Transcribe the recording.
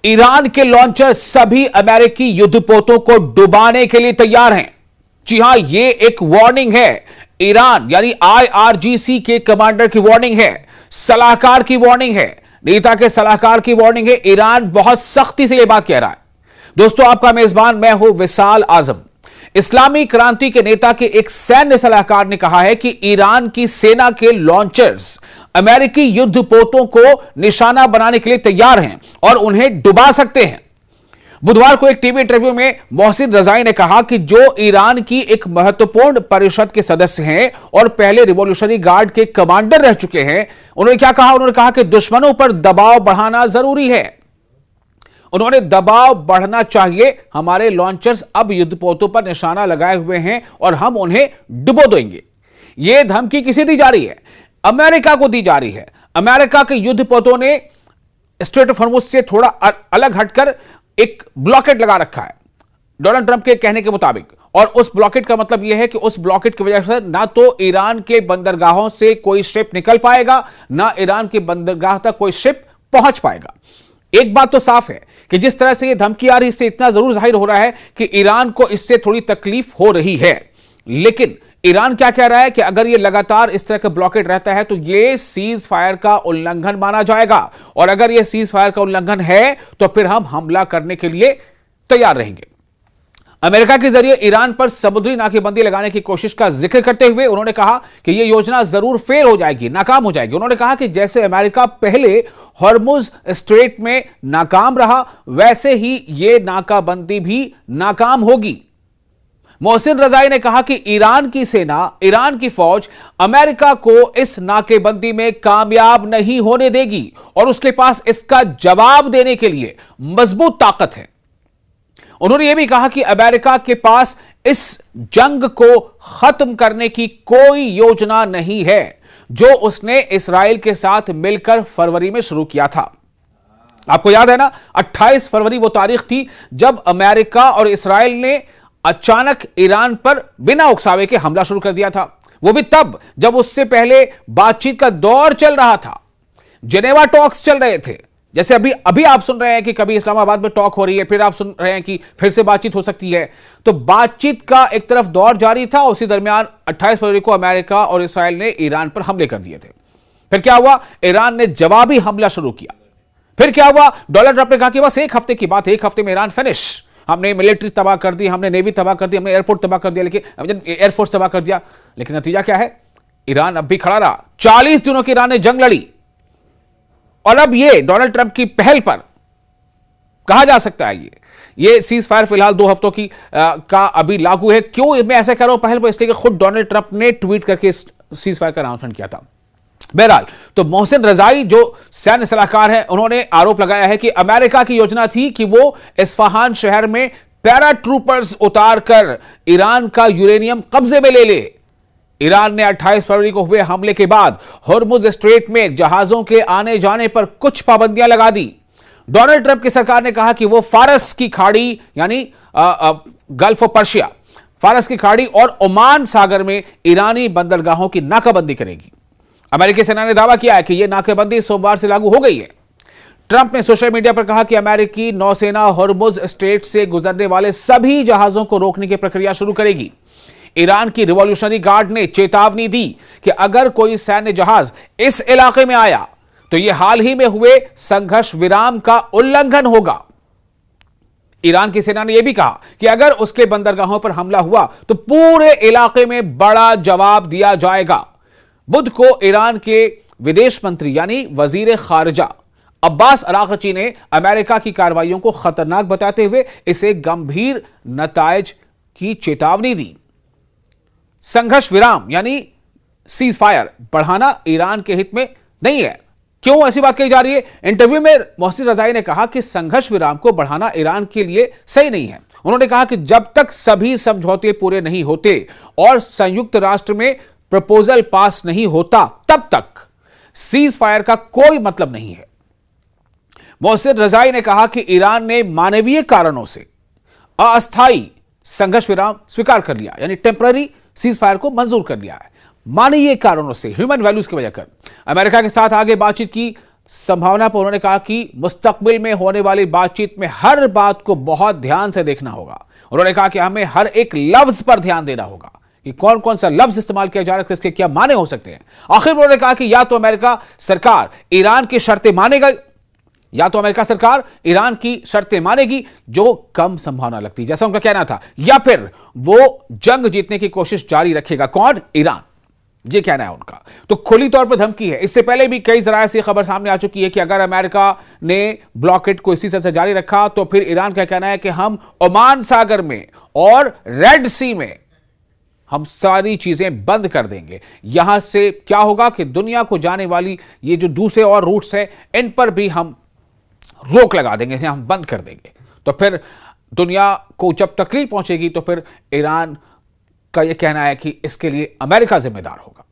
Iran के launcher सभी अमेरिकी युद्धपोतों को डुबाने के लिए तैयार हैं। जी हां, यह एक वार्निंग है। ईरान यानी IRGC के कमांडर की वार्निंग है, सलाहकार की वार्निंग है, नेता के सलाहकार की वार्निंग है। ईरान बहुत सख्ती से यह बात कह रहा है। दोस्तों, आपका मेजबान मैं हूं विशाल आजम। इस्लामी क्रांति के नेता के एक सैन्य सलाहकार ने कहा है कि ईरान की सेना के लॉन्चर्स अमेरिकी युद्धपोतों को निशाना बनाने के लिए तैयार हैं और उन्हें डुबा सकते हैं। बुधवार को एक टीवी इंटरव्यू में मोहसिन रजाई ने कहा कि जो ईरान की एक महत्वपूर्ण परिषद के सदस्य हैं और पहले रिवॉल्यूशनरी गार्ड के कमांडर रह चुके हैं, उन्होंने क्या कहा? उन्होंने कहा कि दुश्मनों पर दबाव बढ़ाना जरूरी है। उन्होंने दबाव बढ़ना चाहिए। हमारे लॉन्चर्स अब युद्धपोतों पर निशाना लगाए हुए हैं और हम उन्हें डुबो देंगे। यह धमकी किसे दी जा रही है? अमेरिका को दी जा रही है। अमेरिका के युद्धपोतों ने स्ट्रेट ऑफ हॉर्मुज से थोड़ा अलग हटकर एक ब्लॉकेट लगा रखा है डोनाल्ड ट्रंप के कहने के मुताबिक, और उस ब्लॉकेट का मतलब यह है कि उस ब्लॉकेट की वजह से ना तो ईरान के बंदरगाहों से कोई शिप निकल पाएगा, ना ईरान के बंदरगाह तक कोई शिप पहुंच पाएगा। एक बात तो साफ है कि जिस तरह से यह धमकी आ रही है, इससे इतना जरूर जाहिर हो रहा है कि ईरान को इससे थोड़ी तकलीफ हो रही है। लेकिन ईरान क्या कह रहा है कि अगर यह लगातार इस तरह का ब्लॉकेट रहता है तो यह सीज फायर का उल्लंघन माना जाएगा, और अगर यह सीज फायर का उल्लंघन है तो फिर हम हमला करने के लिए तैयार रहेंगे। अमेरिका के जरिए ईरान पर समुद्री नाकेबंदी लगाने की कोशिश का जिक्र करते हुए उन्होंने कहा कि यह योजना जरूर फेल हो जाएगी, नाकाम हो जाएगी। उन्होंने कहा कि जैसे अमेरिका पहले हॉर्मुज स्ट्रेट में नाकाम रहा, वैसे ही यह नाकाबंदी भी नाकाम होगी। मोहसिन रजाई ने कहा कि ईरान की सेना, ईरान की फौज अमेरिका को इस नाकेबंदी में कामयाब नहीं होने देगी और उसके पास इसका जवाब देने के लिए मजबूत ताकत है। उन्होंने यह भी कहा कि अमेरिका के पास इस जंग को खत्म करने की कोई योजना नहीं है जो उसने इस्राएल के साथ मिलकर फरवरी में शुरू किया था। आपको याद है ना, 28 फरवरी वो तारीख थी जब अमेरिका और इस्राएल ने अचानक ईरान पर बिना उकसावे के हमला शुरू कर दिया था। वो भी तब जब उससे पहले बातचीत का दौर चल रहा था, जेनेवा टॉक्स चल रहे थे। जैसे अभी आप सुन रहे हैं कि कभी इस्लामाबाद में टॉक हो रही है, फिर आप सुन रहे हैं कि फिर से बातचीत हो सकती है। तो बातचीत का एक तरफ दौर जारी था, उसी दरमियान 28 फरवरी को अमेरिका और इस्राएल ने ईरान पर हमले कर दिए थे। फिर क्या हुआ? ईरान ने जवाबी हमला शुरू किया। फिर क्या हुआ? डोनाल्ड ट्रंप ने कहा कि बस एक हफ्ते की बात है, एक हफ्ते में ईरान फिनिश। हमने मिलिट्री तबाह कर दी, हमने नेवी तबाह कर दी, हमने एयरपोर्ट तबाह कर दिया, लेकिन एयरफोर्स तबाह कर दिया। लेकिन नतीजा क्या है? ईरान अब भी खड़ा रहा। 40 दिनों की ईरान ने जंग लड़ी, और अब ये डोनाल्ड ट्रंप की पहल पर कहा जा सकता है ये सीज फायर फिलहाल 2 हफ्तों की का अभी लागू है। क्यों मैं ऐसा कह रहा हूं पहल पर? इसलिए कि खुद डोनाल्ड ट्रंप ने ट्वीट करके इस सीज फायर का अनाउंसमेंट किया था। बहरहाल, तो मोहसिन रजाई जो सैन्य सलाहकार हैं, उन्होंने आरोप लगाया है कि अमेरिका की योजना थी कि वो इस्फहान शहर में पैरा ट्रूपर्स उतारकर ईरान का यूरेनियम कब्जे में ले ले। ईरान ने 28 फरवरी को हुए हमले के बाद हॉर्मुज स्ट्रेट में जहाजों के आने जाने पर कुछ पाबंदियां लगा दी। डोनाल्ड ट्रंप की सरकार ने कहा कि वो फारस की खाड़ी यानी गल्फ ऑफ पर्शिया, फारस की खाड़ी और ओमान सागर में ईरानी बंदरगाहों की नाकाबंदी करेगी। अमेरिकी सेना ने दावा किया है कि यह नाकेबंदी सोमवार से लागू हो गई है। ट्रंप ने सोशल मीडिया पर कहा कि अमेरिकी नौसेना हॉर्मुज स्ट्रेट से गुजरने वाले सभी जहाजों को रोकने की प्रक्रिया शुरू करेगी। ईरान की रिवॉल्यूशनरी गार्ड ने चेतावनी दी कि अगर कोई सैन्य जहाज इस इलाके में आया तो यह हाल ही में हुए संघर्ष विराम का उल्लंघन होगा। ईरान की सेना ने यह भी कहा कि अगर उसके बंदरगाहों पर हमला हुआ तो पूरे इलाके में बड़ा जवाब दिया जाएगा। बुध को ईरान के विदेश मंत्री यानी वजीर खारजा अब्बास अरागची ने अमेरिका की कार्रवाइयों को खतरनाक बताते हुए इसे गंभीर नतायज की चेतावनी दी। संघर्ष विराम यानी सीज फायर बढ़ाना ईरान के हित में नहीं है। क्यों ऐसी बात कही जा रही है? इंटरव्यू में मोहसिन रजाई ने कहा कि संघर्ष विराम को बढ़ाना ईरान के लिए सही नहीं है। उन्होंने कहा कि जब तक सभी समझौते पूरे नहीं होते और संयुक्त राष्ट्र में प्रपोजल पास नहीं होता, तब तक सीज फायर का कोई मतलब नहीं है। मोहसिन रजाई ने कहा कि ईरान ने मानवीय कारणों से अस्थायी संघर्ष विराम स्वीकार कर लिया, यानी टेम्पररी सीज फायर को मंजूर कर लिया है। मानवीय कारणों से, ह्यूमन वैल्यूज की वजह कर अमेरिका के साथ आगे बातचीत की संभावना पर उन्होंने कहा कि मुस्तकबिल में होने वाली बातचीत में हर बात को बहुत ध्यान से देखना होगा। उन्होंने कहा कि हमें हर एक लफ्ज पर ध्यान देना होगा कि कौन कौन सा लफ्ज इस्तेमाल किया जा रहा है, इसके क्या माने हो सकते हैं। आखिर उन्होंने कहा कि या तो अमेरिका सरकार ईरान की शर्तें मानेगा, या तो अमेरिका सरकार ईरान की शर्तें मानेगी, जो कम संभावना लगती जैसा उनका कहना था, या फिर वो जंग जीतने की कोशिश जारी रखेगा। कौन? ईरान। ये कहना है उनका। तो खुली तौर पर धमकी है। इससे पहले भी कई जराये से खबर सामने आ चुकी है कि अगर अमेरिका ने ब्लॉकेड को इसी तरह से जारी रखा तो फिर ईरान का कहना है कि हम ओमान सागर में और रेड सी में हम सारी चीजें बंद कर देंगे। यहां से क्या होगा कि दुनिया को जाने वाली ये जो दूसरे और रूट्स हैं, इन पर भी हम रोक लगा देंगे, इसे हम बंद कर देंगे। तो फिर दुनिया को जब तकलीफ पहुंचेगी तो फिर ईरान का यह कहना है कि इसके लिए अमेरिका जिम्मेदार होगा।